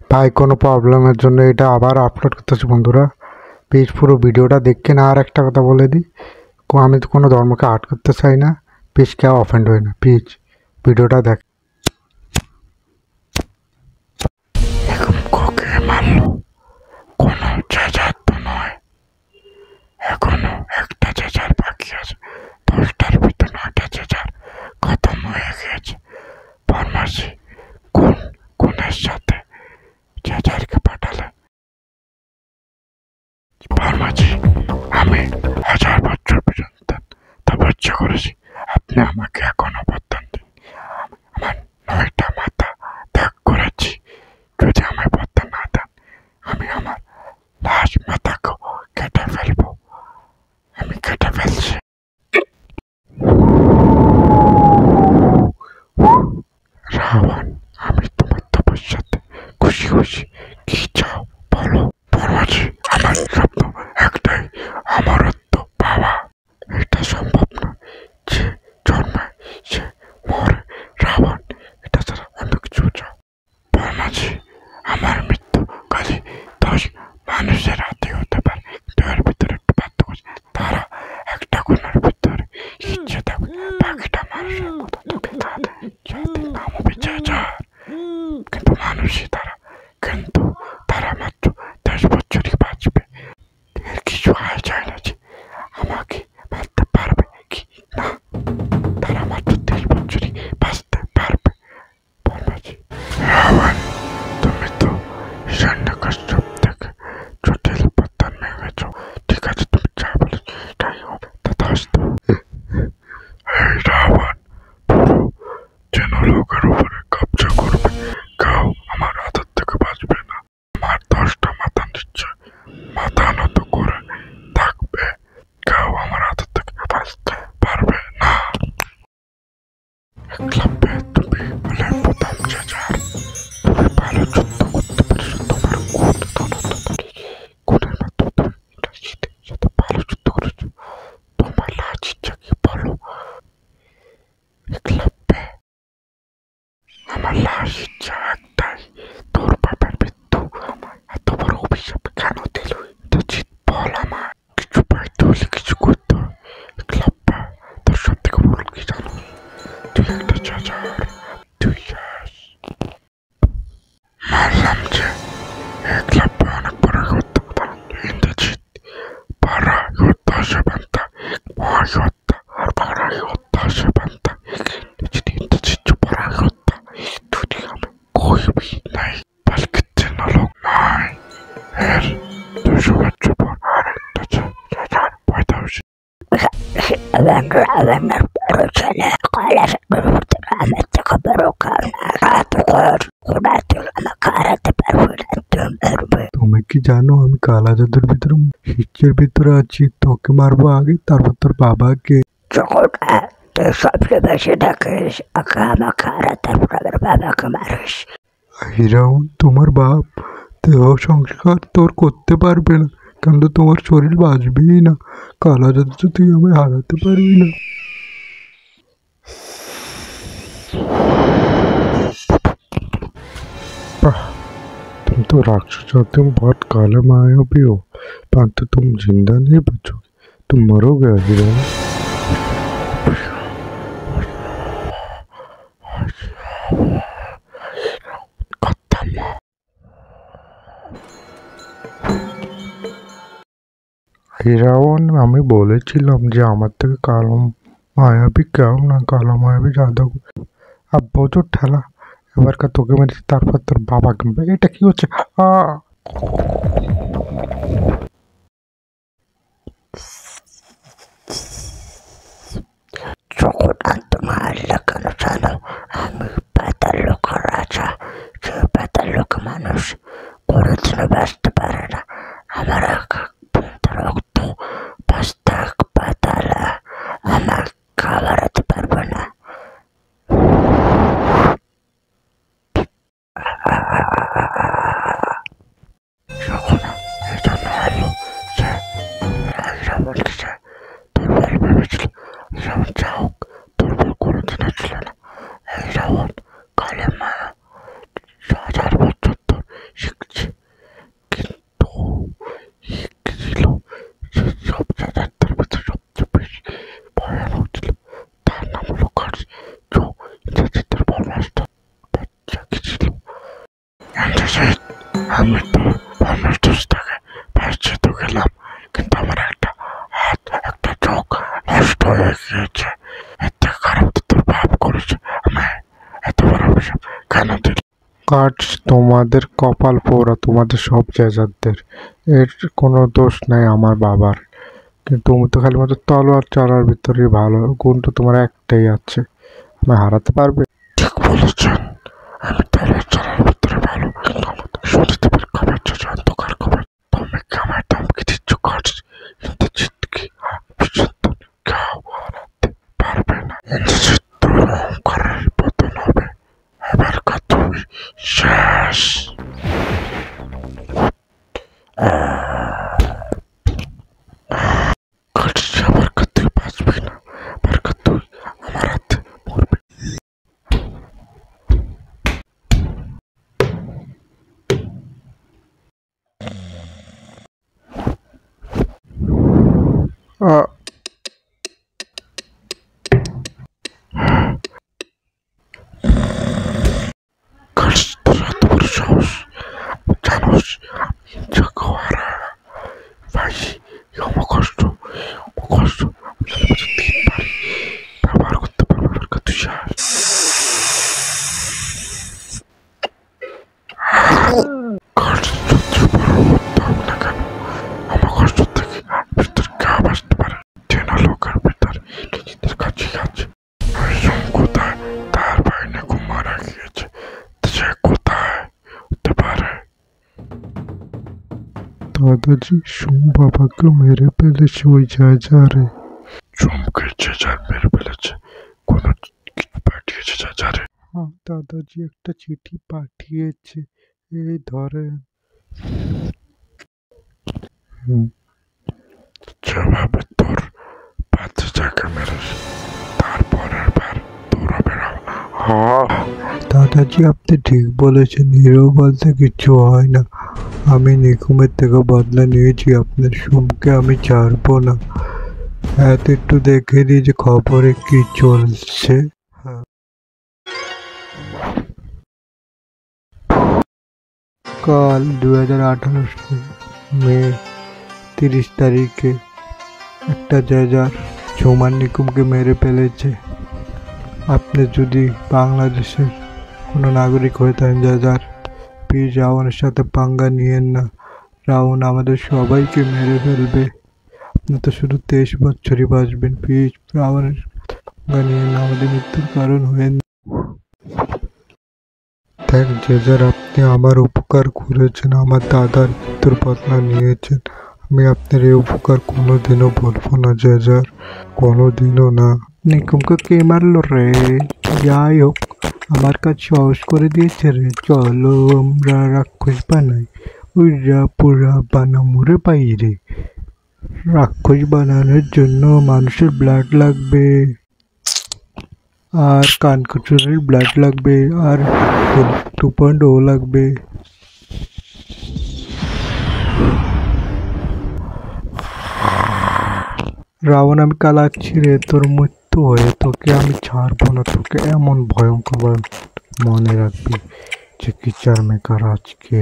ভাই কোনো প্রবলেমের জন্য এটা আবার আপলোড করতেছি বন্ধুরা, প্লিজ পুরো ভিডিওটা দেখে না। আর একটা কথা বলে দিই, আমি তো কোনো ধর্মকে আর্ট করতে চাই না, প্লিজ কেউ অফেন্ড হয় না, প্লিজ ভিডিওটা দেখ। এখন কোকে মারলো, কোনো চেঁচার তো নয়, এখনো একটা চেঁচার বাকি আছে, 10টার ভিতর 9টা চেঁচার খতম হয়ে গেছে। ফার্মাসি কোনের সাথে চেঁচারকে পাঠালে ফার্মাসি আমি 1000 বছর পর্যন্ত তপস্যা করেছি, আপনি আমাকে এখনো বর্তন দিন। আমার 9টা মাথা ত্যাগ করেছি, যদি আমায় বর্তন না দেন আমি আমার লাশ মাথাকে কেটে ফেলবো। আমি কেটে ফেলছি। রাবণ, আমি তোমার তপস্যাতে খুশি খুশি, কি চাও বলো। ফার্মাসি আমার স্বপ্ন একটাই, আমারত্ব পাওয়া। এটা সম্ভব না, যে জন্মায় সে মরে। রাবণ, এটা ছাড়া অন্য কিছু চাও। ফার্মাসি আমার মৃত্যু খালি 10 মানুষের হাতে হতে পারে, কিন্তু এর ভিতরে একটু পার্থক্য আছে, তারা একটা কোণের ভিতরে ইচ্ছে থাকবে, বাকিটা মানুষের মতো থাকে, যাদের নাম হবে চেঁচার, কিন্তু মানুষই তারা, কিন্তু তারা মাত্র 10 বছরই বাঁচবে। এর কিছু আয় যায় না যে আমাকে মারতে পারবে কি না, তারা মাত্র 30 বছরই বাঁচতে পারবে। রাবণ, তুমি তো হিরণ্যকশ্যপ থেকে জটিল পতন হয়ে গেছো, ঠিক আছে তুমি যা বলে এটাই হবে, তথাস্তু। এই রাবণ পুরো যেন লোকের উপরে কবজা করবে, কেউ আমার হাতের থেকে বাঁচবে না। আমার 10টা মাথা নিশ্চয় মাথা নত করে থাকবে, কেউ আমার হাতের থেকে বাঁচতে পারবে না। একলব্যে, তুমি হলে প্রথম চেঁচার, তুমি ভালো যুদ্ধ করতে পেরেছো, তোমার গুণের মাধ্যমে তুমি ইন্ডাস্ট্রিতে সাথে ভালো যুদ্ধ করেছো। তোমার লাজ ইচ্ছা কি বলো। একলব্যে, আমার লাশ ইচ্ছা একটাই, তোর বাবার মৃত্যু এত বড় অভিশাপ কেন দিল, ইন্দ্রজিৎ বল। আমার কিছু পাইতে হলে কিছু করতে হয়। একলব্য, তোর সব থেকে বল কি জানো, তুই একটা চেঁচার, তুই মানলাম যে একলব্য অনেক বড় করতে পারে, ইন্দ্রজিৎ बड़ा योद्धा से बनता एक महायोद्धा, और बड़ा योद्धा से बनता एक इंद्रजीत जो बड़ा योद्धा इस दुनिया में कोई भी नहीं, बल्कि तीनों लोग नहीं। फिर 200 बच्चों पर हजार पैदा हुए। তুমি কি জানো আমি কালা জাদুর ভিতরে হিচ্ছের ভিতরে আছি, তোকে মারবো আগে, তারপর তোর বাবাকে। যখন তুই সবচেয়ে বেশি ডাকিস তারপর আমার বাবাকে মারিস। হিরাউন, তোমার বাপ দেহ সংস্কার তোর করতে পারবে না, কিন্তু তোমার শরীর বাঁচবেই না, কালা জাদু তুই আমায় হারাতে পারবি না। तुम तो राक्षस हो, तुम बहुत काले मायावी हो, परंतु तुम जिंदा नहीं बचोगे, तुम मरोगे हिरण। হিরাওন, আমি বলেছিলাম যে আমার থেকে কালো মায়াবী কেউ না, কালো মায়াবী জাদুঘর। আব্বু তো ঠেলা, এবারকার তোকে মেরেছি, তারপর তোর বাবাকে। এটা কি হচ্ছে? যখন তোমার লাগানো জানো আমি পাতাল লোক রাজা, যে পাতাল লোক মানুষ কোনোদিনও বাঁচতে পারে না, আমার রক্ত বাঁচতে পাতালা আমার খাবারাতে পারবে না। যখন এই জন্য হলো যে রাবণকে সে দুর্বল ভেবেছিল, রাবণ যা হোক দুর্বল কোনোদিনও ছিল না। এই রাবণ কালে মায়া 1000 বছর ধর শহীদ, আমি তো মানুষ দোষ থেকে বাঁচিয়ে তো গেলাম, কিন্তু আমার একটা হাত একটা চোখ নষ্ট হয়ে গিয়েছে। এর থেকে খারাপ তো তোর বাপ করেছে। আমি এত বড় অভিশাপ কেন দিল? কার্ডস, তোমাদের কপাল পোড়া, তোমাদের সব জেজারদের। এর কোনো দোষ নাই আমার বাবার। কিন্তু তুমি তো খালি মাত্র তলোয়ার চালার ভিতরে ভালো, গুণ তো তোমার একটাই আছে, আমায় হারাতে পারবে? ঠিক বলেছেন, আমি তলার চালার ভিতরে ভালো, কিন্তু আমাদের সতীদেবের খবর যে অন্ধকার খবর। তুমি কি আমার ধমকি দিচ্ছ কার্ডস? ইন্দ্রজিৎ কি পর্যন্ত কেউ হারাতে পারবে না। ইন্দ্রজিৎ তোর অহংকারের পতন হবে, এবার তুই শেষ। কার্ডস, আবার তুই বাঁচবি না, আবার তুই আমার হাতে মরবি। আহ, কার্ডস, তোর এত বড় সাহস, জানোস জাগোয়ারা ভাই, কষ্ট কষ্ট তিনবার ব্যবহার করতে পারবে, এবার তুই শেষ। কার্ডস, যত বড় হত্যা হোক না কেন, আমার কষ্ট থেকে ভিতর গা বাঁচতে পারে। চেনা লোকের ভিতর নিজেদের কাছে আছে। কোথায় তার ভাই নাকু মারা গিয়েছে, সে কোথায় হতে পারে? দাদাজি, সোম বাবাকে মেরে ফেলেছে ওই জায়গারে। চমকে চেঁচার মেরে ফেলেছে? কোনো কিছু পাঠিয়েছে চেঁচারে? হ্যাঁ দাদাজি, একটা চিঠি পাঠিয়েছে, এই ধরেন। যেভাবে তোর বাচ্চা যাকে মেরেছে, তারপরের বার তোর হবে না। দাদাজি, আপনি ঠিক বলেছেন, হিরো বলতে কিছু হয় না। আমি নিকুমের থেকে বদলা নিয়েছি, আপনার সোমকে আমি ছাড়বো না। এত একটু দেখে দিই যে খবরে কি চলছে। কাল 2018 মে 30 তারিখে একটা জেজার ঝুমার নিকুমকে মেরে ফেলেছে। আপনি যদি বাংলাদেশের কোনো নাগরিক হয়ে থাকেন জেজার, প্লিজ রাওয়ানের সাথে পাঙ্গা নিয়েন না। রাওয়ান আমাদের সবাইকে মেরে ফেলবে। আপনি তো শুধু 23 বছরই বাঁচবেন। প্লিজ রাওয়ানের পাঙ্গা নিয়েন না, আমাদের মৃত্যুর কারণ হয়েন। দেখ জেজার, আপনি আমার উপকার করেছেন, আমার দাদার মৃত্যুর বদলা নিয়েছেন। আমি আপনার এই উপকার কোনোদিনও ভুলবো না জেজার, কোনোদিনও না। নিকুমকে কে মারলো রে? যাই হোক, আমার কাজ সহজ করে দিয়েছে রে। চলো আমরা রাক্ষস বানাই। উইরা পুরা বানামুরে বাইরে। রাক্ষস বানানোর জন্য মানুষের ব্লাড লাগবে, আর কানকুচুরের ব্লাড লাগবে, আর 2.0 লাগবে। রাবণ, আমি কালাচ্ছি রে, তোর মৃত্যু হয়ে তোকে আমি ছাড়বো না। তোকে এমন ভয়ঙ্কর মনে রাখবি যে কিচার মেকার আজকে।